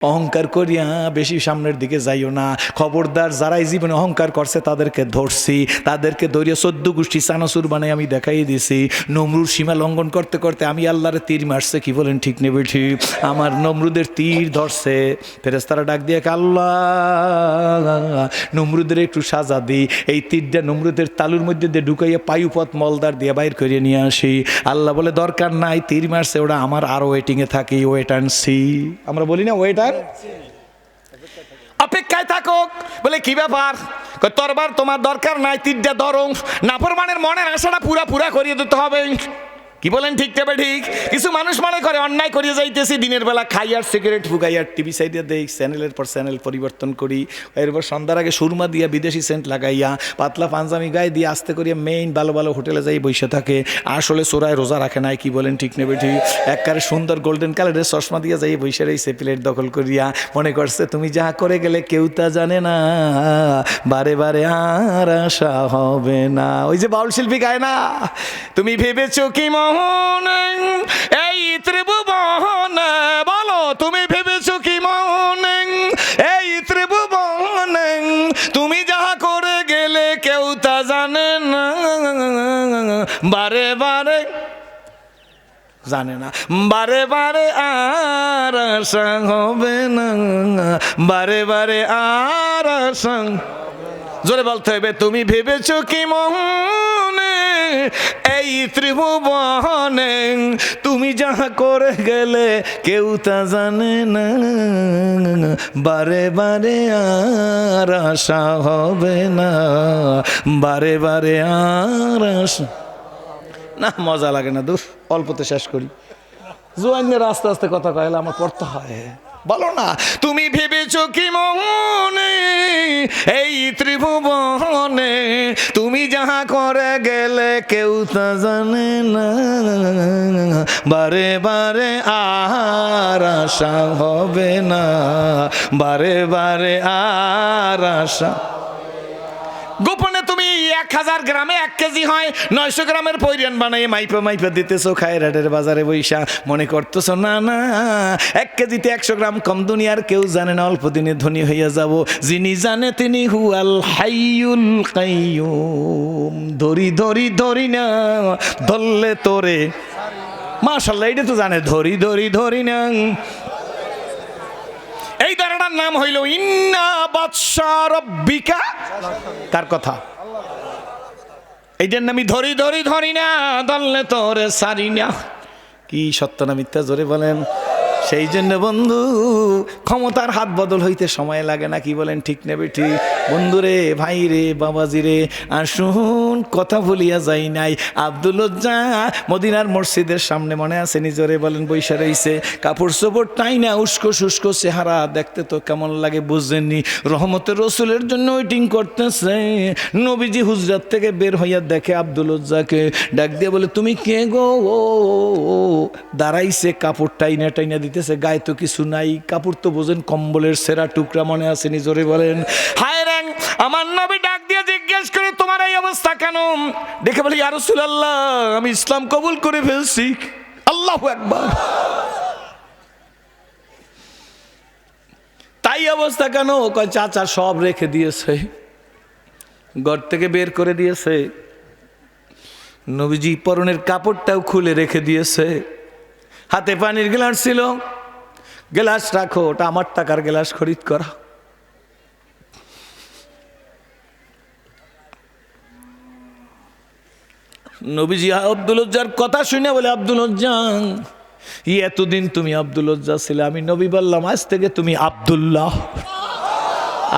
অহংকার করিয়া বেশি সামনের দিকে যাইও না। খবরদার, যারাই জীবনে অহংকার করছে তাদেরকে ধরছি, তাদেরকে ধরিয়ে 14 গোষ্ঠী চানাচুর বানাই আমি দেখাই দিছি। নমরুদ সীমা লঙ্ঘন করতে করতে আমি আল্লাহর তীর মারছে, কি বলেন ঠিক নেবে ঠিক? আমার নমরুদের তীর ধরছে, ফেরেশতারা ডাক দিয়ে আল্লাহ নমরুদের একটু সাজা দিই, এই তীরটা নমরুদের তালুর মধ্যে দিয়ে ঢুকাইয়া পায়ুপথ মলদার দিয়ে বাইর করে নিয়ে আসি। আল্লাহ বলে দরকার নাই, তীর মারছে ওরা আমার আরো ওয়েটিংয়ে থাকি, ওয়েট অ্যান্ড সি। আমরা বলি না ওয়েটার, অপেক্ষায় থাকো। বলে কি ব্যাপার? তরবার তোমার দরকার নাই, তীরটা ধরো। নাফরমানের মনের আশাটা পুরা পুরা করিয়ে দিতে হবে, কি বলেন ঠিক তবে ঠিক? কিছু মানুষ মনে করে অন্যায় করিয়ে যাইতেছি, দিনের বেলা খাই আর সিগারেট ফুকাই আর টিভি সাইডে দেই, চ্যানেলের পর চ্যানেল পরিবর্তন করি, এরপর সন্ধ্যার আগে সুরমা দিয়া বিদেশি সেন্ট লাগাইয়া পাতলা পাঞ্জামি গায়ে দিয়ে আস্তে করিয়া মেইন ভালো ভালো হোটেলে যাই বসে থাকে। আসলে চোরায় রোজা রাখে নাই, কি বলেন ঠিক নেবে ঠিক? একবারে সুন্দর গোল্ডেন কালারের চশমা দিয়া যাই বসে রয়েছে প্লেট দখল করিয়া, মনে করছে তুমি যা করে গেলে কেউ তা জানে না, বারে বারে আর আশা হবে না। ওই যে বাউল শিল্পী গায় না, তুমি ভেবেছো কি এই ত্রিভুবনে, বলো তুমি ভেবেছো কি মনে এই ত্রিভুবনে, তুমি যাহা করে গেলে কেউ তা জানে না, বারে বারে জানে না, বারে বারে আর আশা হবে না, বারে বারে আর আশা। জোরে বলতে হবে, তুমি ভেবেছো কি মনে এই ত্রিভুবনে, তুমি যাহা করে গেলে কেউ তা জানে না, বারে বারে আর আশা হবে না, বারে বারে আর আশা। না মজা লাগে না, দূর অল্পতে শেষ করি। জোয়ানের আস্তে আস্তে কথা কইলে আমার পড়তে হয়। বলো না, তুমি ভেবেছো কি মনে এই ত্রিভুবনে, তুমি যাহা করে গেলে কেউ তা জানে না, বারে বারে আর আশা হবে না, বারে বারে আর আশা। গোপনে তুমি 1000 গ্রামে 1 কেজি হয়, 900 গ্রামের পৈরান বানাই মাইপা মাইপা দিতেছো খায়রাটের বাজারে বৈশা, মনে করতেছো না না 1 কেজিতে 100 গ্রাম কম, দুনিয়ার কেউ জানে না, অল্প দিনে ধনী হইয়া যাব। যিনি জানে তিনি হুয়াল হাইয়ুল কাইয়ুম। ধরি ধরি ধরি না ধরলে তোরে, মাশাআল্লাহ এটা তো জানে, ধরি ধরি ধরি না। এই ধারণার নাম হইল ইন্না বাদশা রব্বিকা। কার কথা? এইটার নামই ধরি ধরি ধরি না ধরলে তোরে সারি না। কি সত্য না মিথ্যা জোরে বলেন? সেই জন্য বন্ধু, ক্ষমতার হাত বদল হইতে সময় লাগে না, কি বলেন ঠিক নেবে ঠিক? বন্ধু রে, ভাই রে, বাবাজি রে, আসুন কথা ভুলিয়া যাই নাই। আব্দুল লজ্জা মদিনার মসজিদের সামনে মনে আছে নিজরে বলেন বৈশা রইছে, কাপড় চোপড় টাই না, উস্কো শুষ্কো চেহারা, দেখতে তো কেমন লাগে বুঝেননি। রহমতের রসুলের জন্য ওয়েটিং করতেছে। নবীজি হুজরাত থেকে বের হইয়া দেখে আব্দুল লজ্জাকে, ডাক দিয়ে বলে তুমি কে গো? দাঁড়াইছে, কাপড় টাইনা টাইনা দিতেছে, গায়ে তো কিছু নাই, কাপড় তো বোঝেন কম্বলের সেরা টুকরা, মনে আছে নিজরে বলেন? হায় রে, আমার নবী ডাক দিয়ে জিজ্ঞেস করে তোমার এই অবস্থা কেন? দেখে বলি ইয়া রাসূলুল্লাহ, আমি ইসলাম কবুল করে ফেলছি। আল্লাহু আকবার। তাই অবস্থা কেন? কয় চাচা সব রেখে দিয়েছে, ঘর থেকে বের করে দিয়েছে, নবীজি পরনের কাপড়টাও খুলে রেখে দিয়েছে, হাতে পানির গ্লাস ছিল, গ্লাস রাখো, ওটা আমার টাকার গ্লাস খরিদ করা। নবীজি আব্দুল লজ্জার কথা শুনে বলে আব্দুল লজ্জা, এতদিন তুমি আব্দুল লজ্জা ছিলে, আমি নবী বললাম আজ থেকে তুমি আব্দুল্লাহ।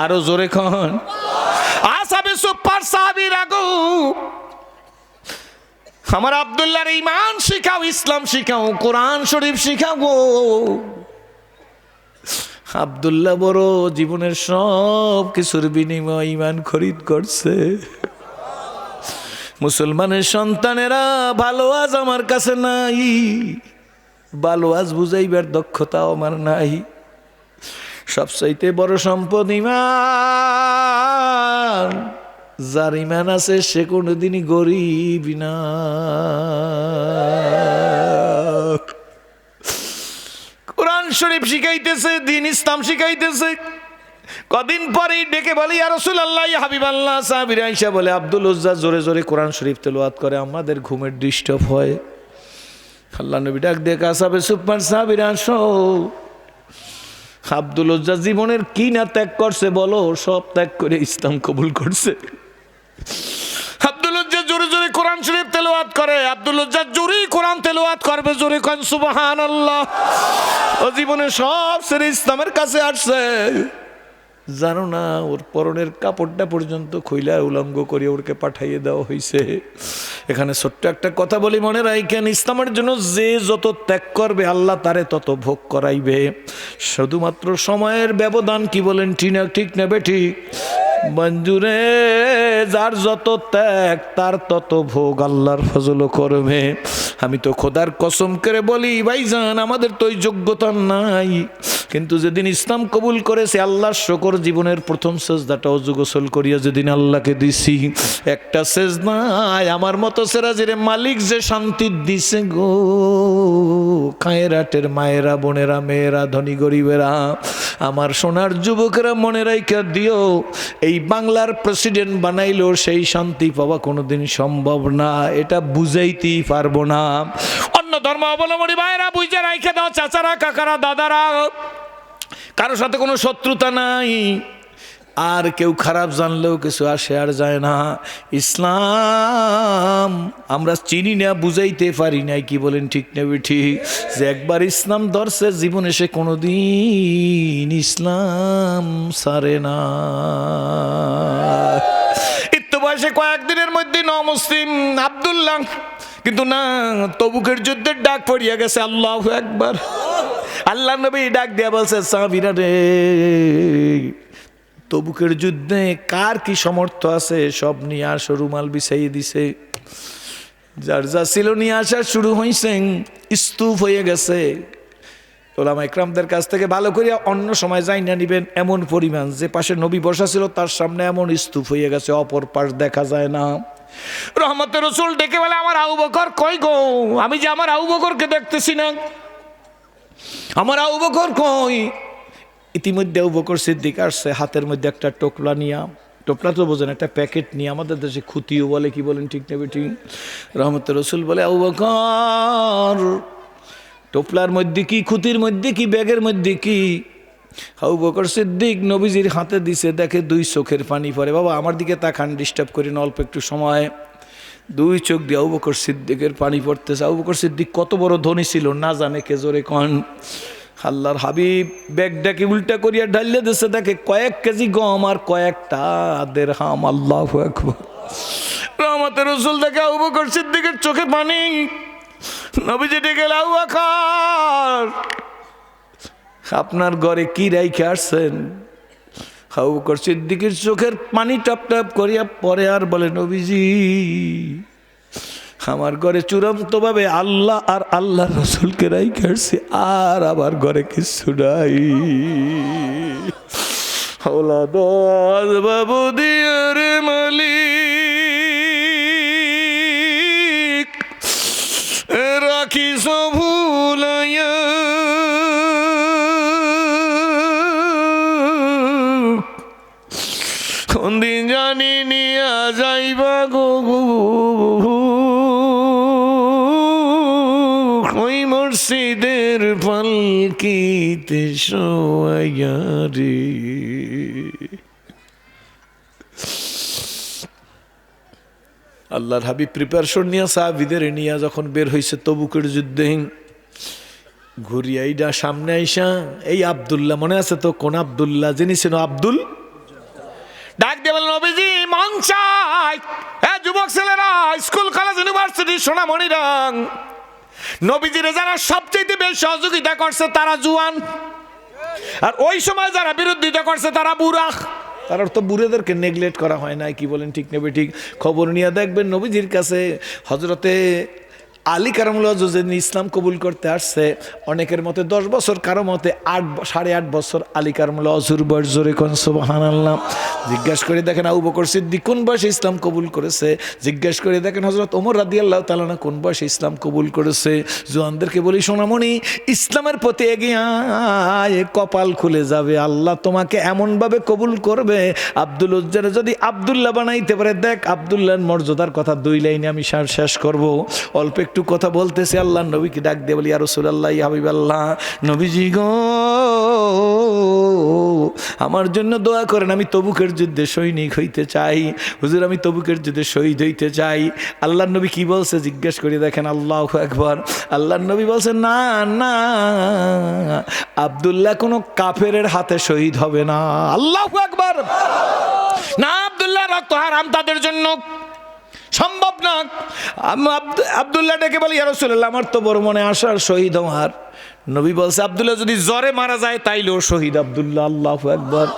আরো জোরে খন। আসাবে সুপার সাহাবীর আগু, আমার আব্দুল্লাহর ঈমান শিখাও, ইসলাম শিখাও, কোরআন শরীফ শিখাও গো। আব্দুল্লাহ বড় জীবনের সব কিছুর বিনিময় ঈমান খরিদ করছে। মুসলমানের সন্তানেরা ভালো আজ আমার কাছে নাই, ভালো আজ বুঝাইবার দক্ষতাও আমার নাই। সবচাইতে বড় সম্পদ ঈমান। যার ঈমান আছে সে কোনোদিনই গরিব না। কোরআন শরীফ শিখাইতেছে, দিন ইসলাম শিখাইতেছে। কদিন পরেই ডেকে বলে ইয়া রাসূলুল্লাহ, ইয়া হাবিবাল্লাহ। সাহাবীরা আয়েশা বলে আব্দুল উজ্জা জোরে জোরে কোরআন শরীফ তেলাওয়াত করে, আমাদের ঘুমের ডিস্টার্ব হয়। আল্লাহ নবী ডাক দিয়ে কাসাবে সুপার সাহাবীরা আসো, আব্দুল উজ্জা জীবনের কি না ত্যাগ করছে বলো? সব ত্যাগ করে ইসলাম কবুল করছে। আব্দুল উজ্জা জোরে জোরে কোরআন শরীফ তেলাওয়াত করে। আব্দুল উজ্জা জোরে কোরআন তেলাওয়াত করবে, জোরে কোন সুবহানাল্লাহ। ও জীবনে সব ছেড়ে ইসলামের কাছে আসছে। জানো না ওর পরনের কাপড়টা পর্যন্ত খইলা উলঙ্গ করে ওরকে পাঠাইয়ে দেওয়া হয়েছে। এখানে ছোট্ট একটা কথা বলি, মনে রাখেন, ইসলামের জন্য যে যত ত্যাগ করবে আল্লাহ তারে তত ভোগ করাইবে। শুধুমাত্র সময়ের ব্যবধান। কি বলেন ঠিক না বেঠিক? মঞ্জুরে যার যত ত্যাগ তার তত ভোগ আল্লাহর ফজল করবে। আমি তো খোদার কসম করে বলি ভাইজান, আমাদের তো ওই যোগ্যতা নাই, কিন্তু যেদিন ইসলাম কবুল করেছে আল্লাহর শুকর, জীবনের প্রথম সেজদাটা ওযু গোসল করিয়া যেদিন আল্লাহকে দিছি, একটা সেজদায় আমার মতো সেরাজিরে মালিক যে শান্তি দিছে গো। খায়রাটের মায়েরা, বোনেরা, মেয়েরা, ধনী গরিবেরা, আমার সোনার যুবকেরা, মনে রাইখা দিও, এই বাংলার প্রেসিডেন্ট বানাইলো সেই শান্তি পাওয়া কোনোদিন সম্ভব না, এটা বুঝাইতেই পারবো না। অন্য ধর্ম অবলম্বনী ভাইরা বুঝে রাইখা দাও, চাচারা, কাকারা, দাদারা, কারোর সাথে কোনো শত্রুতা নাই, আর কেউ খারাপ জানলেও কিছু আসে আর যায় না। ইসলাম আমরা চিনি না, বুঝাইতে পারি নাই। কি বলেন ঠিক না ঠিক? যে একবার ইসলাম ধরছে জীবনে সে কোনোদিন ইসলাম ছাড়ে না। একটু বয়সে কয়েকদিনের মধ্যে মুসলিম আব্দুল্লাহ, কিন্তু না, তবুকের যুদ্ধের ডাক পড়িয়া গেছে। আল্লাহু আকবার। আল্লাহ নবী ডাক দিয়া বলছে, সাহাবীরা রে, তবুকের যুদ্ধে কার কি সামর্থ্য আছে সব নিয়ে আসো। রুমাল বিছাইয়ে দিছে, যার যা ছিল নিয়ে আসা শুরু হয়েছে। স্তূপ হয়ে গেছে। ওলামা ইকরামদের কাছ থেকে ভালো করিয়া অন্য সময় যাই না নিবেন, এমন পরিমাণ যে পাশে নবী বসা ছিল তার সামনে এমন স্তূপ হয়ে গেছে, অপর পাশ দেখা যায় না। রহমতের রাসূল ডেকে বলে, আমার আবু বকর কই গো? আমি যে আমার আবু বকরকে দেখতেছি না, আমার আবু বকর কই? ইতিমধ্যে আবু বকর সিদ্দিক আসছে, হাতের মধ্যে একটা টোকলা নিয়া, টোকলা তো বোঝেন, একটা প্যাকেট নিয়ে, আমাদের দেশে খুতিও বলে। কি বলেন ঠিক না বেঠিক? রহমতের রাসূল বলে, আবু বকর, টোপলার মধ্যে কি, খুতির মধ্যে কি, ব্যাগের মধ্যে কি? আবু বকর সিদ্দিক নবীজির হাতে দিছে, দেখে দুই চোখের পানি পড়ে। বাবা আমার দিকে তাকান, ডিস্টার্ব করি না, অল্প একটু সময়। দুই চোখ দিয়ে আবু বকর সিদ্দিকের পানি পড়তেছে। আবু বকর সিদ্দিক কত বড় ধনী ছিল না জানে কে, জোরে কন। আল্লাহর হাবিব ব্যাগটাকে উল্টা করিয়া ঢালিয়ে দিচ্ছে, দেখে কয়েক কেজি গম আর কয়েকটা দিরহাম। আল্লাহু আকবার। রহমতের রাসূল দেখে আবু বকর সিদ্দিকের চোখে পানি। নবীজি ডেকে, আবু বকর, আপনার ঘরে কি রাইখে আসছেন? আবু বকর সিদ্দিকের চোখের পানি টপ টপ করিয়া পরে আর বলে, নবীজি, আমার ঘরে চূড়ান্ত ভাবে আল্লাহ আর আল্লাহ রাসূলকে রাইখে আসছি, আর আমার ঘরে কিছু নাই। ওলাদ বাবু দিয়ার মালিক রাখিস ভুলাইয়া, কোন দিন জানি নিয়া যাইবা গো, ওই মুর্শিদের পালকিতে শোয়াইয়া রে। আল্লাহর হাবিব প্রিপারেশন নিয়ে সাহাবীদের নিয়ে যখন বের হয়েছে তবুকের যুদ্ধে, ঘুরিয়াইডা সামনে আইসা এই আব্দুল্লাহ, মনে আছে তো কোন আব্দুল্লাহ? যিনি ছিল আব্দুল, ডাক দিয়ে বলেন, নবীজি মন চাই, যুবক ছেলেরা, স্কুল, কলেজ, ইউনিভার্সিটি, সোনামণিরা, নবীজিরে যারা সবচেয়ে বেশি সহযোগিতা করছে তারা জুয়ান, আর ওই সময় যারা বিরোধিতা করছে তারা বুড়া। তার অর্থ বুড়েদেরকে নেগলেক্ট করা হয় না। কি বলেন ঠিক নেবে ঠিক? খবর নিয়ে দেখবেন নবীজির কাছে হযরতে আলী কারামুল্লাহ যেদিন ইসলাম কবুল করতে আসছে, অনেকের মতে 10 বছর, কারো মতে 8.5 বছর আলী কারামুল্লাহ হুজুর বয়স। জোরে কোন সুবহানাল্লাহ। জিজ্ঞাসা করে দেখেন আবু বকর সিদ্দিক কোন বয়সে ইসলাম কবুল করেছে। জিজ্ঞাসা করে দেখেন হযরত ওমর রাদিয়াল্লাহু তাআলা আনহু কোন বয়সে ইসলাম কবুল করেছে। জওয়ানদেরকে বলি, সোনামণি, ইসলামের প্রতি এগিয়ে আয়, কপাল খুলে যাবে। আল্লাহ তোমাকে এমনভাবে কবুল করবে। আব্দুল উজ্জারে যদি আব্দুল্লাহ বানাইতে পারে। দেখ আব্দুল্লাহর মর্যাদার কথা 2 লাইনে আমি শেষ করব। অল্প একটু কথা বলতেছে। আল্লাহ নবীকে ডাক দিয়ে বলি, ইয়া রাসূলুল্লাহ, ইয়া হাবিবাল্লাহ, নবীজি গো, আমার জন্য দোয়া করেন। আমি তবুকের যুদ্ধে সৈনিক হইতে চাই। হুজুর, আমি তবুকের যুদ্ধে শহীদ হইতে চাই। আল্লাহর নবী কি বলছে জিজ্ঞেস করে দেখেন। আল্লাহু আকবার। আল্লাহর নবী বলছে, না না, আব্দুল্লাহ কোনো কাফেরের হাতে শহীদ হবে না। আল্লাহু আকবার। না, আব্দুল্লাহ রক্ত হারাম তাদের জন্য, সম্ভব না। আব্দুল্লাহ ডেকে বলি, ইয়া রাসূলুল্লাহ, আমার তো বড় মনে আসার শহীদ হওয়ার। নবী বলছে, আব্দুল্লাহ যদি জ্বরে মারা যায় তাইলেও শহীদ আব্দুল্লাহ। আল্লাহু আকবার।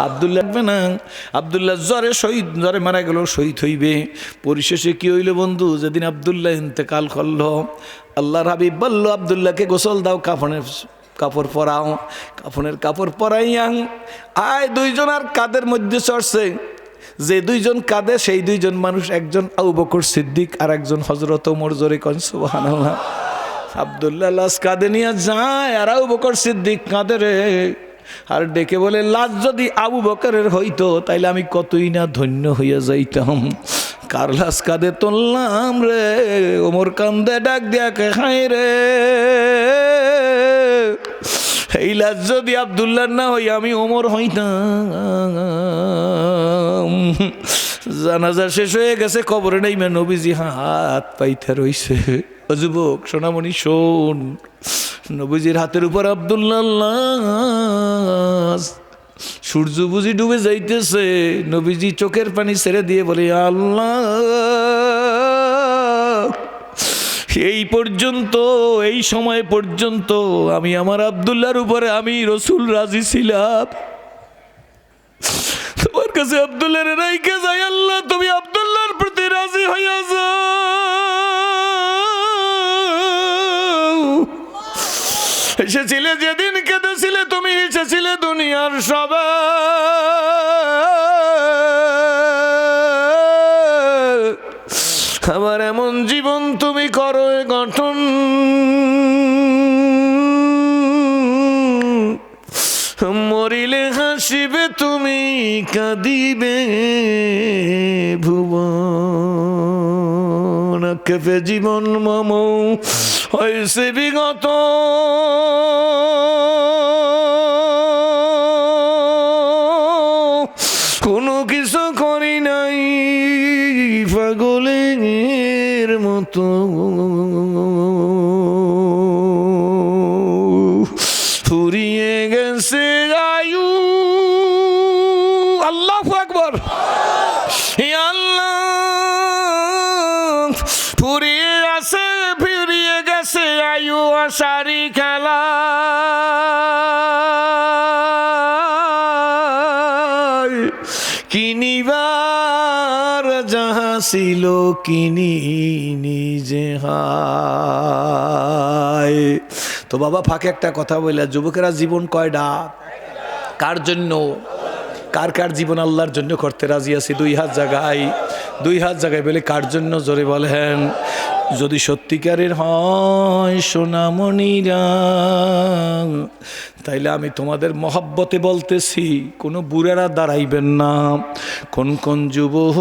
আব্দুল্লাহ লাগবে না, আব্দুল্লাহ জ্বরে মারা গেল, শহীদ হইবে। পরিশেষে কি হইল বন্ধু? যেদিন আব্দুল্লাহ ইন্তেকাল করলো, আল্লাহর হাবিব বলল, আব্দুল্লাহকে গোসল দাও, কাপড় পরাও। কাফনের কাপড় পরাইয়া আয়। 2 জন আর কাদের মধ্যে চড়ছে। যে 2 জন কাঁদে সেই 2 জন মানুষ, একজন আবু বকর সিদ্দিক আর একজন হযরত ওমর। জোরে কোন সুবহানাল্লাহ। আব্দুল্লাহ লাশ কাঁধে নিয়ে যায় আর আবু বকর সিদ্দিক কাঁদে রে। আর ডেকে বলে, লাশ যদি আবু বকরের হইতো তাইলে আমি কতই না ধন্য হইয়া যাইতাম। কার লাশ কাঁধে তুললাম রে। ওমর কান্দে ডাক দিয়া কে, হায় রে, এই লাশ যদি আব্দুল্লাহ না হই আমি ওমর হইতাম। জানাজা শেষ হয়ে গেছে, কবরে নেইমা নবীজি হাত পাইতে রইছে। যুবক সোনামণি শোন, নবীজির হাতের উপর আব্দুল্লাহ। সূর্য বুঝি ডুবে যাইতেছে। নবীজি চোখের পানি ছেড়ে দিয়ে বলে, আল্লাহ, এই পর্যন্ত, এই সময় পর্যন্ত আমি আমার আব্দুল্লাহর উপরে আমি রসুল রাজি ছিলাম। তোমার কাছে আব্দুল্লাহর রাইকে যাই। আল্লাহ, তুমি আব্দুল্লাহর প্রতি রাজি হইয়া যাও। এসেছিলে যেদিন কেঁদেছিলে, তুমি এসেছিলে দুনিয়ার সবাই। আমার এমন জীবন তুমি করো গঠন, মরিলে হাসিবে তুমি, কাঁদিবে ভুবন। কেঁপে জীবন মম হয়েছে বিগত, কোনো কিছু করি নাই পাগলের মতো। ফুরিয়ে গেছে আয়ু। আল্লাহু আকবার। আল্লাহ, ফুরিয়ে আসে, ফিরিয়ে গেছে আয়ু, আশারি খেলা। কিনিবার যাহা ছিল কিনি নিজে হায়। তো বাবা ফাঁকে একটা কথা বললা, যুবকেরা জীবন কয়টা? কার জন্য? কার কার জীবন আল্লাহর জন্য করতে রাজি আছি? 2 হাত জায়গায়, 2 হাত জায়গায় বলে কার জন্য জোরে বলেন। যদি সত্যিকারের হয় সোনামণিরা, তাইলে আমি তোমাদের মহব্বতে বলতেছি, কোনো বুড়ারা দাঁড়াইবেন না। কোন কোন যুবক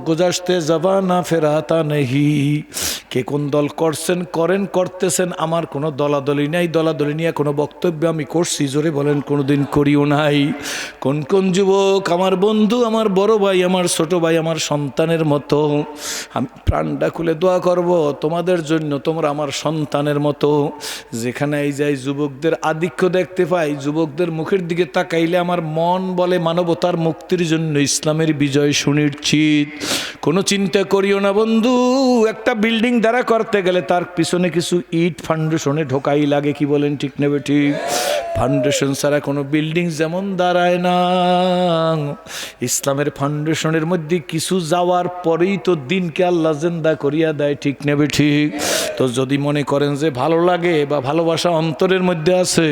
গুজারতে জাবানা ফেরাতা নেহি। কে কোন দল করছেন, করেন, করতেছেন, আমার কোনো দলাদলি নাই। দলাদলি নিয়ে কোনো বক্তব্য আমি করছি জোরে বলেন কোনোদিন করিও নাই। কোন কোন যুবক আমার বন্ধু, আমার বড় ভাই, আমার ছোট ভাই, আমার সন্তানের মতো, আমি প্রাণটা খুলে দোয়া করব তোমাদের জন্য, তোমরা আমার সন্তানের মতো। যেখানে এই যাই যুবকদের আধিক্য দেখতে পাই, যুবকদের মুখের দিকে তাকাইলে আমার মন বলে মানবতার মুক্তির জন্য ইসলামের বিজয় সুনিশ্চিত। কোনো চিন্তা করিও না বন্ধু। একটা বিল্ডিং দ্বারা করতে গেলে তার পিছনে কিছু ইট ফাউন্ডেশনে ঢোকাই লাগে, কি বলেন ঠিক নেবে ঠিক? ফাউন্ডেশন ছাড়া কোনো বিল্ডিং যেমন দাঁড়ায় না, ইসলামের ফাউন্ডেশনের মধ্যে কিছু যাওয়ার পরেই তো দিনকে আল্লাহ জিন্দা করিয়া দেয়, ঠিক ঠিক নেবে ঠিক। তো যদি মনে করেন যে ভালো লাগে বা ভালোবাসা অন্তরের মধ্যে আছে,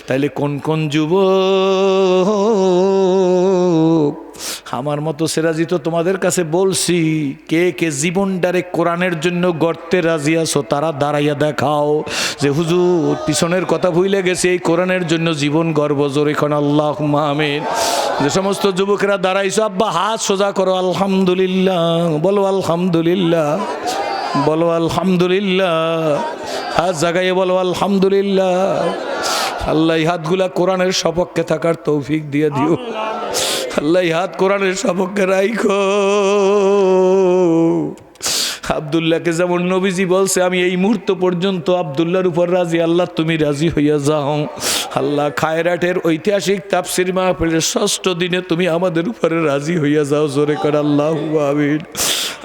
তাইলে কোন কোন যুবক আমার মতো সেরাজি তো তোমাদের কাছে বলছি, কে কে জীবনটারে কোরআনের জন্য গড়তে রাজি আছো তারা দাঁড়াইয়া দেখাও যে হুজুর পিছনের কথা ভুলে গেছে, এই কোরআনের জন্য জীবন গর্ব। জোরে এখন আল্লাহুম্মা আমিন। যে সমস্ত যুবকেরা দাঁড়াইছো আব্বা হাত সোজা করো, আলহামদুলিল্লাহ বলো, আলহামদুলিল্লাহ বলো, আলহামদুলিল্লাহ হাত জাগাইয়ে বলো আলহামদুলিল্লাহ। আল্লাহ এই হাতগুলা কোরআনের সপক্ষে থাকার তৌফিক দিয়ে দিও। আল্লাহ এই হাত কোরআনের সপক্ষে রাইখো। আব্দুল্লাহকে যেমন নবীজি বলছে আমি এই মুহূর্ত পর্যন্ত আব্দুল্লাহর উপর রাজি, আল্লাহ তুমি রাজি হইয়া যাও। আল্লাহ খায়রাটের ঐতিহাসিক তাফসীর মাহফিলের 6ষ্ঠ দিনে তুমি আমাদের উপরে রাজি হইয়া যাও। জোরে করে আল্লাহু আমিন।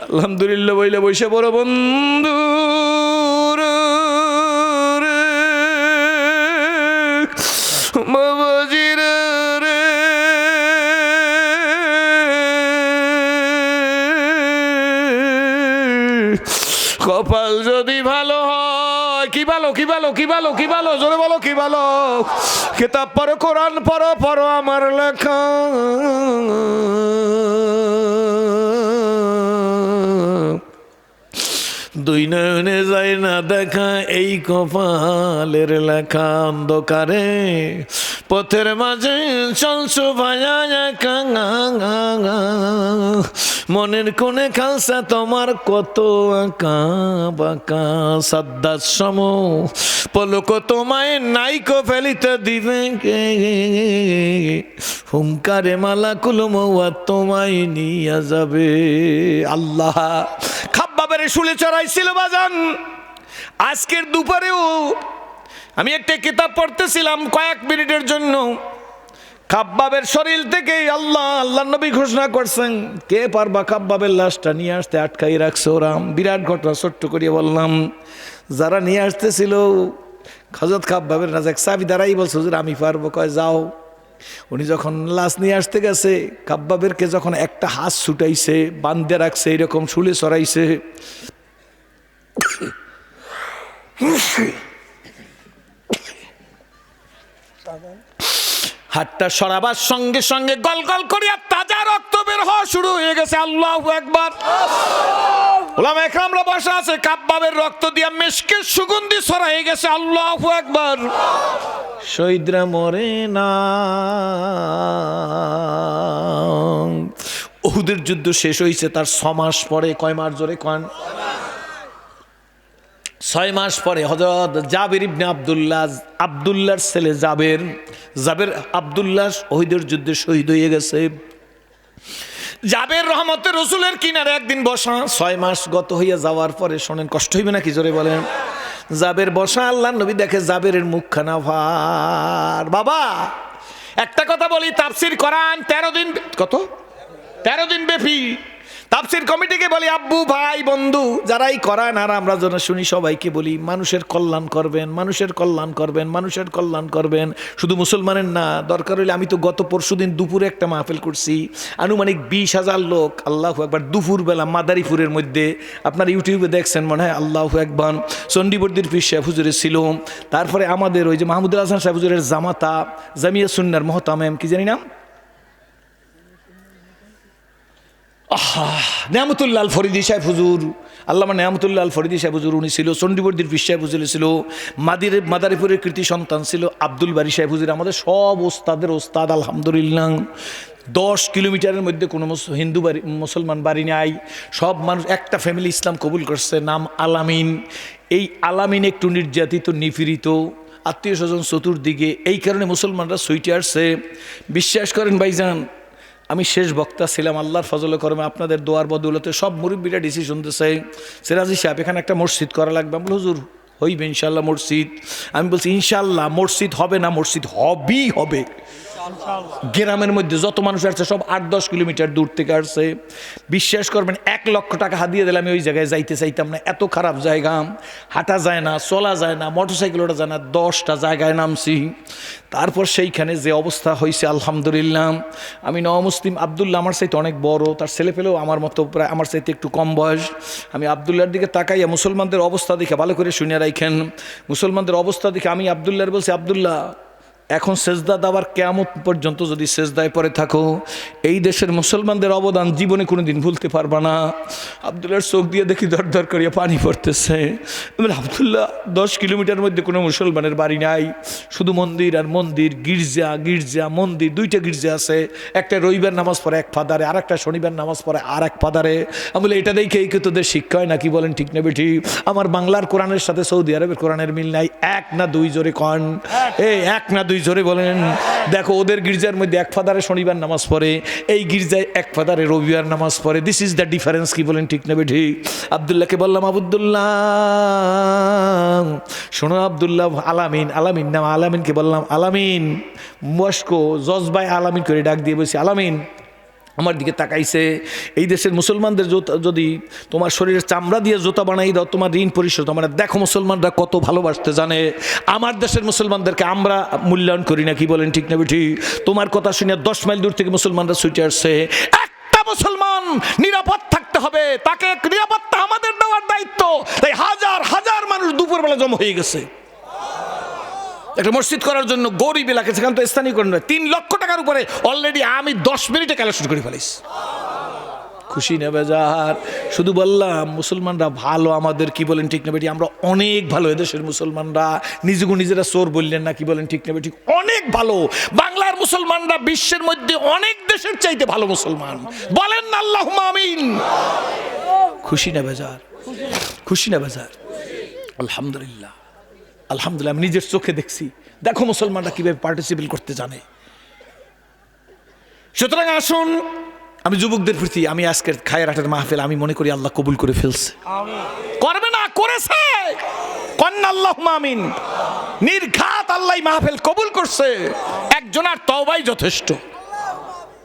আলহামদুলিল্লাহ বইলে বসে বড় বন্ধু বাবাজির রে, কপাল যদি ভালো হয়, কি ভালো কি ভালো কি ভালো কি ভালো, জোরে বলো কি ভালো। কিতাব পড়ো, কোরআন পড়ো, পড়ো আমার লেখা। দুই নয়নে যায় না দেখা, এই কপালের লেখা। অন্ধকারে পথের মাঝে চলছো ভায়া একা, মনের কোণে খালসা তোমার কত আঁকা বাঁকা। সাদ্দাত সম পলক তোমায় নাইকো ফেলিতে দিবে কে, হুঙ্কারে মালাকুল মওয়াত তোমায় নিয়ে যাবে। আল্লাহ খাব্বাবের শুলে চড়াইছিল বাজান। আজকের দুপুরেও আমি একটা কিতাব পড়তেছিলাম কয়েক মিনিটের জন্য। খাব্বাবের শরীর থেকে আল্লাহ নবী ঘোষণা করছেন, কে পারবা খাব্বাবের লাশটা নিয়ে আসতে? আটকাই রাখছে ওরা। বিরাট ঘটনা ছোট্ট করিয়ে বললাম। যারা নিয়ে আসতেছিল হযরত খাব্বাবের রাজাক সাহাবী দাঁড়াই বলছে হুজুর আমি পারবো। কয় যাও। উনি যখন লাশ নিয়ে আসতে গেছে, খাব্বাবেরকে যখন একটা হাত ছুটাইছে, বান্ধে রাখছে, এরকম শুলে চড়াইছে, হাতটা সরাবার সঙ্গে সঙ্গে গল গল করিয়া তাজা রক্ত বের হওয়া শুরু হয়ে গেছে। আল্লাহু আকবার। ওলামা একরামরা বসা আছে, খাব্বাবের রক্ত দিয়া মিশকের সুগন্ধি ছড়াই গেছে। আল্লাহু আকবার। শহীদরা মরে না। উহুদের যুদ্ধ শেষ হয়েছে তার 6 মাস পরে। কয় মাস? জোরে কন। 6 মাস পরে হযরত জাবের ইবনে আব্দুল্লাহর ছেলে জাবের আব্দুল্লাহ উহুদের যুদ্ধে শহীদ হয়ে গেছে। জাবের রহমতের রসুলের কিনারে একদিন বসা। 6 মাস গত হইয়া যাওয়ার পরে শোনেন, কষ্ট হইবে নাকি? জোরে বলেন। জাবের বসা, আল্লাহ নবী দেখে জাবেরের মুখখানা ভার। বাবা একটা কথা বলি, তাফসীর কোরআন 13 দিন, কত 13 দিন ব্যাপী। তাফসীর কমিটিকে বলি, আব্বু ভাই বন্ধু যারাই করান আর আমরা যেন শুনি, সবাইকে বলি মানুষের কল্যাণ করবেন, মানুষের কল্যাণ করবেন, মানুষের কল্যাণ করবেন। শুধু মুসলমানের না, দরকার হইলে আমি তো গত পরশুদিন দুপুরে একটা মাহফিল করছি, আনুমানিক 20,000 লোক। আল্লাহু আকবার। দুপুরবেলা মাদারীপুরের মধ্যে, আপনারা ইউটিউবে দেখছেন মনে হয়। আল্লাহু আকবার। চণ্ডীবর্দীর পীর সাহেব হুজুরের ছিল। তারপরে আমাদের ওই যে মাহমুদুল হাসান সাহেব হুজুরের জামাতা জামিয়া সুন্নাহর মহতামেম, কি জানি না, নেয়ামতুল্লাহ আল ফরিদি সাহেব হুজুর, আল্লামা নেয়ামতুল্লাহ আল ফরিদি সাহেব হুজুর, উনি ছিল। চণ্ডীবর্দীর পীর সাহেব হুজুর ছিল। মাদারীপুরের কৃতি সন্তান ছিল আব্দুল বারী সাহেব হুজুর। আমাদের সব ওস্তাদের ওস্তাদ আলহামদুলিল্লাহ। 10 কিলোমিটারের মধ্যে কোনো হিন্দু বাড়ি, মুসলমান বাড়ি নাই। সব মানুষ একটা ফ্যামিলি ইসলাম কবুল করছে, নাম আলামিন। এই আলামিন একটু নির্যাতিত, নিপীড়িত, আত্মীয় স্বজন চতুর্দিকে, এই কারণে মুসলমানরা ছুটে আসছে। বিশ্বাস করেন ভাইজান, আমি শেষ বক্তা ছিলাম। আল্লাহর ফজলে করমে আপনাদের দোয়ার বদৌলতে সব মুরব্বীরা ডিসিশন দিয়েছে, সিরাজি সাহেব এখানে একটা মসজিদ করা লাগবে। আমি বলি হুজুর হইবে ইনশাল্লাহ মসজিদ। আমি বলছি ইনশাল্লাহ মসজিদ হবে না, মসজিদ হবেই হবে। গ্রামের মধ্যে যত মানুষ আসছে সব 8-10 কিলোমিটার দূর থেকে আসছে। বিশ্বাস করবেন 1 লক্ষ টাকা হাতিয়ে দিলে আমি ওই জায়গায় যাইতে চাইতাম না। এত খারাপ জায়গা, হাঁটা যায় না, চলা যায় না, মোটরসাইকেল ওঠা যায় না। 10টা জায়গায় নামছি, তারপর সেইখানে যে অবস্থা হয়েছে আলহামদুলিল্লাহ। আমি মুসলিম আবদুল্লাহ আমার চাইতে অনেক বড়, তার ছেলে পেলেও আমার মতো প্রায় আমার চাইতে একটু কম বয়স। আমি আবদুল্লাহর দিকে তাকাইয়া মুসলমানদের অবস্থা দেখে, ভালো করে শুনে রাখেন, মুসলমানদের অবস্থা দেখে আমি আবদুল্লাহর বলছি, আবদুল্লাহ এখন সেজদা দেওয়ার কিয়ামত পর্যন্ত যদি সেজদায় পড়ে থাকো, এই দেশের মুসলমানদের অবদান জীবনে কোনোদিন ভুলতে পারবা না। আবদুল্লাহর চোখ দিয়ে দেখি দর দর করিয়া পানি পড়তেছে। আবদুল্লাহ 10 কিলোমিটার মধ্যে কোনো মুসলমানের বাড়ি নাই, শুধু মন্দির আর মন্দির, গির্জা গির্জা মন্দির। 2টা গির্জা আছে, একটা রবিবার নামাজ পড়ে এক ফাদারে, আর একটা শনিবার নামাজ পড়ে আর এক ফাদারে। আমি বলি এটা দেখে এই তোদের শিক্ষা হয় নাকি, বলেন ঠিক না বেঠি? আমার বাংলার কোরআনের সাথে সৌদি আরবের কোরআনের মিল নাই। 1 না 2 জোরে কন, এই 1 না 2 জোরে বলেন। দেখো ওদের গির্জার মধ্যে এক ফাদারে শনিবার নামাজ পড়ে, এই গির্জায় এক ফাদারে রবিবার নামাজ পড়ে। দিস ইজ দ্য ডিফারেন্স, কি বলেন ঠিক না বেঠি? আবদুল্লাহকে বললাম, আবদুল্লাহ শোনো, আবদুল্লাহ আলামিন, আলামিন নাম, আলামিনকে বললাম, আলামিন মস্কো জজবাই আলামিন করে ডাক দিয়ে বলছি, আলামিন আমার দিকে তাকাইছে, এই দেশের মুসলমানদের যদি তোমার শরীরের চামড়া দিয়ে জুতা বানাই দাও, তোমার ঋণ পরিশোধ। তোমরা দেখো মুসলমানরা কত ভালোবাসতে জানে, আমার দেশের মুসলমানদেরকে আমরা মূল্যায়ন করি না, কি বলেন ঠিক না বেঠি? তোমার কথা শুনে 10 মাইল দূর থেকে মুসলমানরা ছুটে আসছে। একটা মুসলমান নিরাপদ থাকতে হবে, তাকে নিরাপত্তা আমাদের দেওয়ার দায়িত্ব। তাই হাজার হাজার মানুষ দুপুরবেলা জমা হয়ে গেছে একটা মসজিদ করার জন্য। গরিব এলাকা, সেখানে তো স্থানীয় করেন 3 লক্ষ টাকার উপরে অলরেডি আমি 10 মিনিটে কালেকশন করে ফেলিস। খুশি না বেজার? শুধু বললাম মুসলমানরা ভালো আমাদের, কি বলেন ঠিক না বেটি? আমরা অনেক ভালো, এদেশের মুসলমানরা নিজেকে নিজেরা চোর বললেন না, কি বলেন ঠিক না বেটি? অনেক ভালো। বাংলার মুসলমানরা বিশ্বের মধ্যে অনেক দেশের চাইতে ভালো মুসলমান, বলেন না আল্লাহুম্মা আমিন। খুশি না বেজার? খুশি না বেজার? আলহামদুলিল্লাহ, আলহামদুলিল্লাহ। আমি নিজের চোখে দেখছি, দেখো মুসলমানরা কিভাবে পার্টিসিপেট করতে জানে। সুতরাং আসুন, আমি যুবকদের প্রতি, আমি আজকের খায়রাতের মাহফিল আমি মনে করি আল্লাহ কবুল করে ফেলছে। করবে না? করেছে। কন্না আল্লাহুম্মা আমিন। নির্ঘাত আল্লাহ মাহফিল কবুল করছে, একজনের তওবাই যথেষ্ট।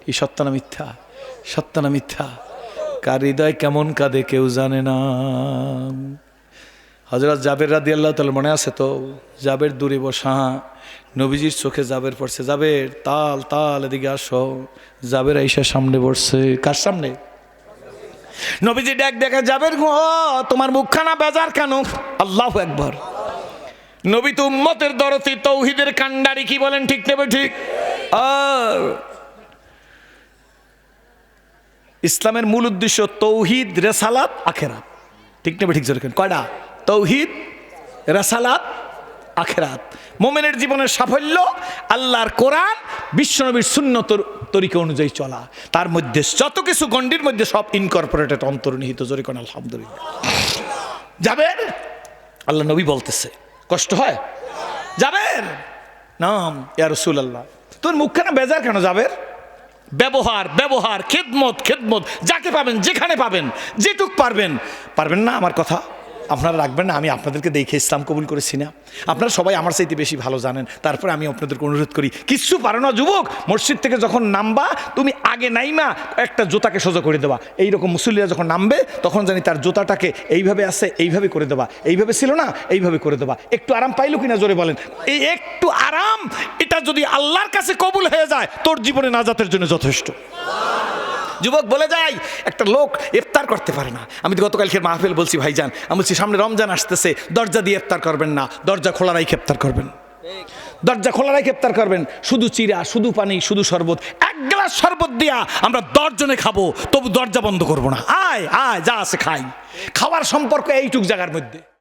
কি সত্য না মিথ্যা? সত্য না মিথ্যা? কার হৃদয় কেমন কাঁদে কেউ জানে না। হযরত জাবের রাদিয়াল্লাহু তাআলা মনে আছে তো? জাবের দূরে বসা, নবীজির চোখে জাবের পড়ছে। জাবের তাল তাল এদিকে আসো। জাবের আইসা সামনে বসছে। কার সামনে? নবীজি ডাক দেখা, জাবের গো তোমার মুখখানা বেজার কেন? আল্লাহু আকবার। নবী তো উম্মতের দরদি, তৌহিদের কান্ডারি, কি বলেন ঠিক নেবে ঠিক? আর ইসলামের মূল উদ্দেশ্য তৌহিদ, রিসালাত, আখিরাত, ঠিক নেবে ঠিক? জোরে কয়টা? তৌহিদ, রিসালাত, আখিরাত। মুমিনের জীবনের সাফল্য আল্লাহর কোরআন, বিশ্বনবীর সুন্নত তরিকা অনুযায়ী চলা। তার মধ্যে যত কিছু গণ্ডির মধ্যে সব ইনকর্পোরেটেড, অন্তর্নিহিত। জোরে কোন আলহামদুলিল্লাহ। জাবের, আল্লাহ নবী বলতেছে, কষ্ট হয়? জাবের নাম, ইয়া রাসূলুল্লাহ তোর মুখখানা বেজার কেন জাবের? ব্যবহার ব্যবহার, খেদমত খেদমত, যাকে পাবেন যেখানে পাবেন, যেটুক পারবেন। পারবেন না আমার কথা আপনারা রাখবেন না? আমি আপনাদেরকে দেখে ইসলাম কবুল করেছি না? আপনারা সবাই আমার চাইতে বেশি ভালো জানেন। তারপরে আমি আপনাদেরকে অনুরোধ করি, কিচ্ছু পারো না যুবক, মসজিদ থেকে যখন নামবা তুমি আগে নাইমা একটা জুতাকে সোজা করে দেবা। এইরকম মুসল্লিরা যখন নামবে তখন জানি তার জুতাটাকে এইভাবে আছে, এইভাবে করে দেবা। এইভাবে ছিল না, এইভাবে করে দেবা। একটু আরাম পাইলো কিনা জোরে বলেন? এই একটু আরাম, এটা যদি আল্লাহর কাছে কবুল হয়ে যায়, তোর জীবনে নাজাতের জন্য যথেষ্ট। যুবক বলে যায়, একটা লোক ইফতার করতে পারে না। আমি তো গতকালকে মাহফিল বলছি, ভাইজান আমি বলছি সামনে রমজান আসতেছে, দরজা দিয়ে ইফতার করবেন না, দরজা খোলা রাখে ইফতার করবেন। দরজা খোলা রাখে ইফতার করবেন। শুধু চিরা, শুধু পানি, শুধু শরবত। 1 গ্লাস শরবত দিয়া আমরা 10 জনে খাবো, তবু দরজা বন্ধ করবো না। আয় আয়, যা আছে খাই। খাওয়ার সম্পর্ক এইটুক জায়গার মধ্যে।